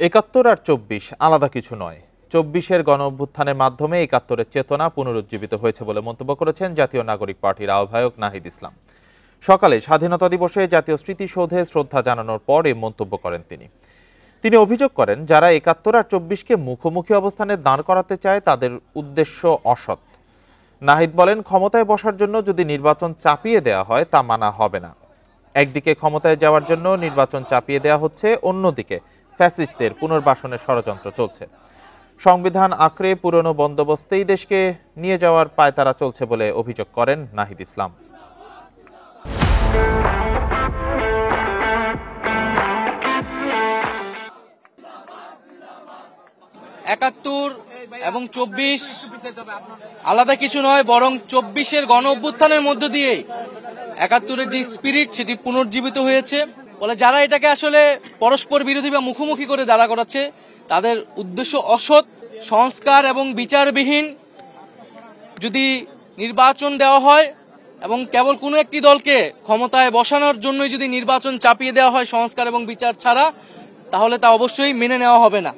৭১ আর ২৪ আলাদা কিছু নয়। ২৪-এর গণঅভ্যুত্থানের মাধ্যমে ৭১-এর চেতনা পুনরুজ্জীবিত হয়েছে বলে মন্তব্য করেছেন জাতীয় নাগরিক পার্টির আহ্বায়ক নাহিদ ইসলাম। সকালে স্বাধীনতা দিবসে জাতীয় স্মৃতিসৌধে শ্রদ্ধা জানানোর পর এই মন্তব্য করেন তিনি অভিযোগ করেন, যারা ৭১ আর ২৪-কে মুখোমুখি অবস্থানে দাঁড় করাতে চায় তাদের উদ্দেশ্য অসৎ। নাহিদ বলেন, ক্ষমতায় বসার জন্য যদি নির্বাচন চাপিয়ে দেওয়া হয় তা মানা হবে না। একদিকে ক্ষমতায় যাওয়ার জন্য নির্বাচন চাপিয়ে দেওয়া হচ্ছে, অন্যদিকে ফ্যাসিস্টদের পুনর্বাসনের ষড়যন্ত্র চলছে। সংবিধান আঁকড়ে পুরনো বন্দোবস্তেই দেশকে নিয়ে যাওয়ার পায়তারা চলছে বলে অভিযোগ করেন নাহিদ ইসলাম। ৭১ এবং ২৪ আলাদা কিছু নয়, বরং ২৪-এর গণঅভ্যুত্থানের মধ্য দিয়ে ৭১-এর যে স্পিরিট সেটি পুনর্জীবিত হয়েছে। বলে যারা এটাকে আসলে পরস্পর বিরোধী বা মুখোমুখি করে দাঁড়া করাচ্ছে তাদের উদ্দেশ্য অসৎ। সংস্কার এবং বিচারবিহীন যদি নির্বাচন দেওয়া হয় এবং কেবল কোনো একটি দলকে ক্ষমতায় বসানোর জন্যই যদি নির্বাচন চাপিয়ে দেওয়া হয় সংস্কার এবং বিচার ছাড়া, তাহলে তা অবশ্যই মেনে নেওয়া হবে না।